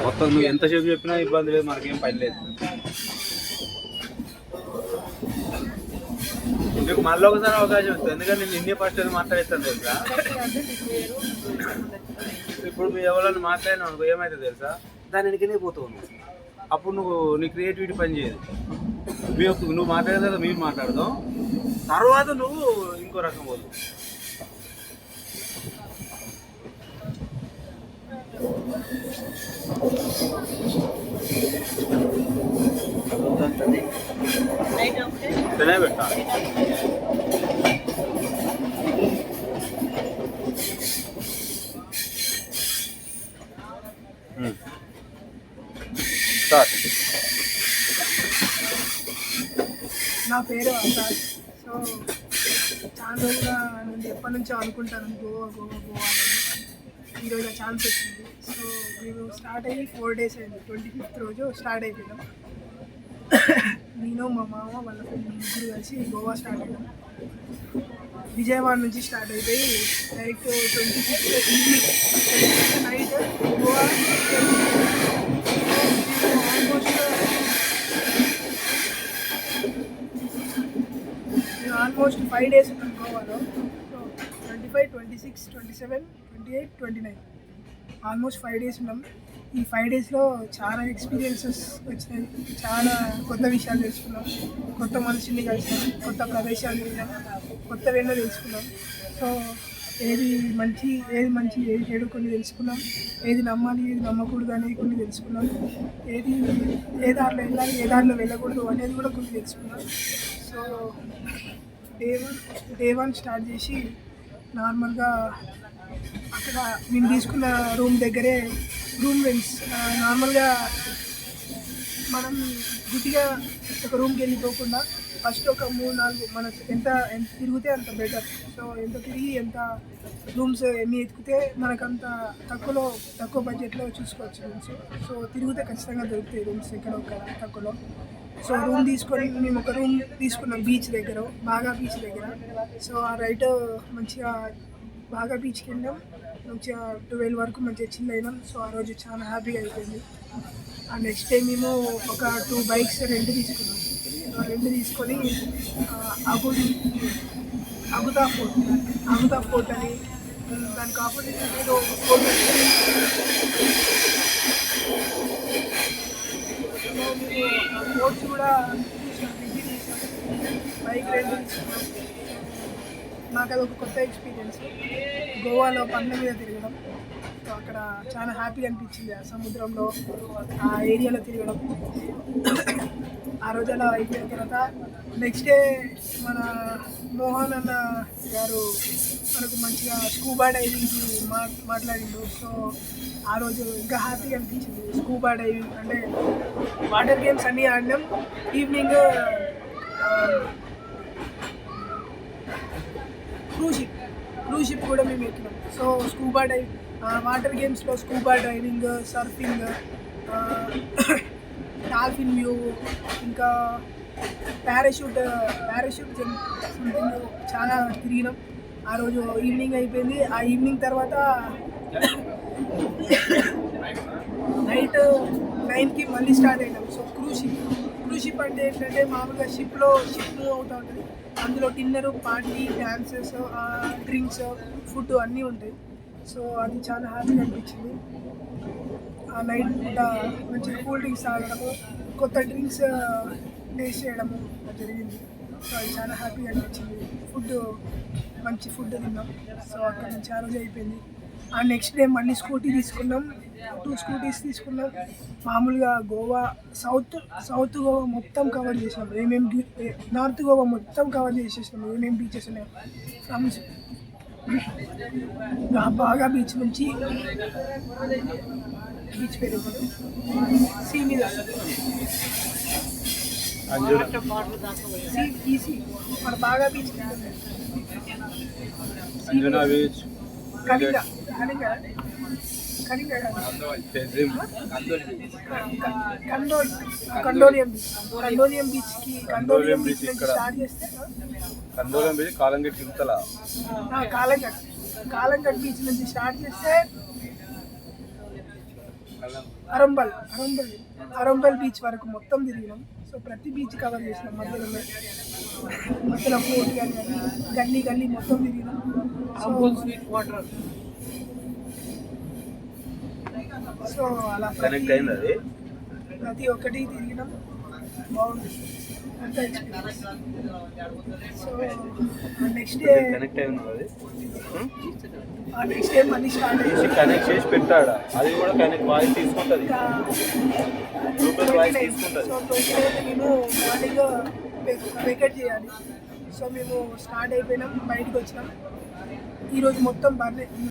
మొత్తం నువ్వు ఎంతసేపు చెప్పినా ఇబ్బంది లేదు, మనకేం పని లేదు. నీకు మళ్ళీ ఒకసారి అవకాశం వస్తుంది, ఎందుకంటే నేను నిన్నే ఫస్ట్ అది మాట్లాడేస్తాను తెలుసా. ఇప్పుడు మీరు ఎవరైనా మాట్లాడినా అనుకో ఏమైతుంది తెలుసా, దాని వెనకనే పోతావు నువ్వు. అప్పుడు నువ్వు నీ క్రియేటివిటీ పని చేయదు. నువ్వు మాట్లాడే కదా మీరు మాట్లాడదాం, తర్వాత నువ్వు ఇంకో రకం పోదు. పెట్టా నా పేరు ఆకాష్. సో చాలా రోజుల నుండి ఎప్పటి నుంచో అనుకుంటాను గోవా గోవా గోవా అని. ఈరోజు ఛాన్స్ వచ్చింది. సో మేము స్టార్ట్ అయ్యి 4 days అయింది. 25th రోజు స్టార్ట్ అయిపోయినాం. నేను మా మామ వాళ్ళ ఫ్రెండ్ ముగ్గురు కలిసి గోవా స్టార్ట్ అయినాం. విజయవాడ నుంచి స్టార్ట్ అయిపోయి direct 26th evening night Goa. Almost 5 days ఉన్నాం గోవాలో. సో 25, 26, 27, 28, 29 ఆల్మోస్ట్ 5 days ఉన్నాం. ఈ 5 daysలో చాలా ఎక్స్పీరియన్సెస్ వచ్చినాయి, చాలా కొత్త విషయాలు తెలుసుకున్నాం, కొత్త మనుషుల్ని కలిసినాం, కొత్త ప్రదేశాలు తిరిగినాం, కొత్తవేన్నో తెలుసుకున్నాం. సో ఏది మంచి ఏది చెడు కొన్ని తెలుసుకున్నాం, ఏది నమ్మాలి ఏది నమ్మకూడదు అనేది కొన్ని తెలుసుకున్నాం, ఏ దారిలో వెళ్ళాలి ఏ దారిలో వెళ్ళకూడదు అనేది కూడా కొన్ని తెలుసుకున్నాం. సో డే వన్ స్టార్ట్ చేసి నార్మల్గా అక్కడ మేము తీసుకున్న రూమ్ దగ్గరే రూమ్ రెంట్స్ నార్మల్గా మనం గుడ్డిగా ఒక రూమ్కి వెళ్ళిపోకుండా ఫస్ట్ ఒక 3-4 మన ఎంత తిరిగితే అంత బెటర్. సో ఎంత తిరిగి ఎంత రూమ్స్ ఎన్ని ఎత్తుకుతే మనకంత తక్కువ బడ్జెట్లో చూసుకోవచ్చు రూమ్స్. సో తిరిగితే ఖచ్చితంగా దొరుకుతాయి రూమ్స్ ఇక్కడ ఒక తక్కువలో. సో రూమ్ తీసుకొని మేము ఒక రూమ్ తీసుకున్నాం బీచ్ దగ్గర, బాగా బీచ్ దగ్గర. సో ఆ రైట్ మంచిగా బాగా బీచ్కి వెళ్ళాం, మంచిగా 12 వరకు మంచిగా చిల్ అయినాం. సో ఆ రోజు చాలా హ్యాపీగా అయిపోయింది. ఆ నెక్స్ట్ డే మేము ఒక 2 bikes రెంట్ తీసుకున్నాం. రెంట్ తీసుకొని అగుతా ఫోర్ట్ అని దానికి ఆపోజిట్ ఏదో ఫోర్ట్ ఫోర్ట్స్ కూడా చూసాం, విజిట్ చేసాం, బైక్ రెంట్ తీసుకున్నాం. నాకు అది ఒక కొత్త ఎక్స్పీరియన్స్ గోవాలో పండ్ల మీద తిరగడం. సో అక్కడ చాలా హ్యాపీగా అనిపించింది ఆ సముద్రంలో ఆ ఏరియాలో తిరగడం. ఆ రోజు అలా అయిపోయిన తర్వాత నెక్స్ట్ డే మన మోహన్ అన్న గారు మనకు మంచిగా స్కూబా డైవింగ్కి మాట్లాడిండు. సో ఆ రోజు ఇంకా హ్యాపీగా అనిపించింది. స్కూబా డైవింగ్ అంటే వాటర్ గేమ్స్ అన్నీ ఆడినాం. ఈవినింగ్ క్రూజ్ షిప్ కూడా మేము ఎక్కినాం. సో స్కూబా వాటర్ గేమ్స్లో scuba diving, surfing, dolphin view, ఇంకా పారాషూట్ జంప్ సంథింగ్ చాలా తిరిగినాం. ఆ రోజు ఈవినింగ్ అయిపోయింది. ఆ ఈవినింగ్ తర్వాత నైట్ 9కి మళ్ళీ స్టార్ట్ అయినాం. సో క్రూజ్ షిప్ అంటే ఏంటంటే మామూలుగా షిప్ మూవ్ అవుతూ ఉంటుంది. అందులో dinner, party, dances, drinks, food అన్నీ ఉంటాయి. సో అది చాలా హ్యాపీగా అనిపించింది. ఆ నైట్ పూట మంచిగా కూల్ డ్రింక్స్ తాగడము, కొత్త డ్రింక్స్ టేస్ట్ చేయడము జరిగింది. సో అది చాలా హ్యాపీగా అనిపించింది. మంచి ఫుడ్ తిన్నాం. సో అక్కడ నుంచి ఆ రోజు అయిపోయింది. ఆ నెక్స్ట్ డే మళ్ళీ స్కూటీ తీసుకున్నాం, 2 స్కూటీస్ తీసుకున్నాం. మామూలుగా గోవా సౌత్ గోవా మొత్తం కవర్ చేసాం. నార్త్ గోవా మొత్తం కవర్ చేసేసినాం. ఏమేమి బీచెస్ ఉన్నాయి ఫ్రమ్ బాగా బీచ్ నుంచి బీచ్ పేరు సీ మీద మన బాగా బీచ్ కండోలియం బీచ్ నుంచి స్టార్ట్ చేస్తే కాలంగట్ బీచ్ నుంచి స్టార్ట్ చేస్తే అరంబల్ బీచ్ వరకు మొత్తం తిరిగినాం. సో ప్రతి బీచ్ కవర్ చేసినాం. మధ్యలో ఫోర్ట్ కానీ గల్లీ మొత్తం తిరిగినాం. సో అలా కనెక్ట్ అయింది అది. ప్రతి ఒక్కటి తిరిగినాం. బాగుంది అంత experience. So next day connect అయింది అది. నెక్స్ట్ డే మళ్ళీ స్టార్ట్ అయ్యింది. కనెక్ట్ చేసి పెట్టాడా, అది కూడా కనెక్ట్ వాయిస్ తీసుకుంటుంది, బ్లూటూత్ వాయిస్ తీసుకుంటుంది. సో 29 మేము మార్నింగ్ వెకేట్ చేయాలి. సో మేము స్టార్ట్ అయిపోయినాం, బయటకు వచ్చినాం. ఈరోజు మొత్తం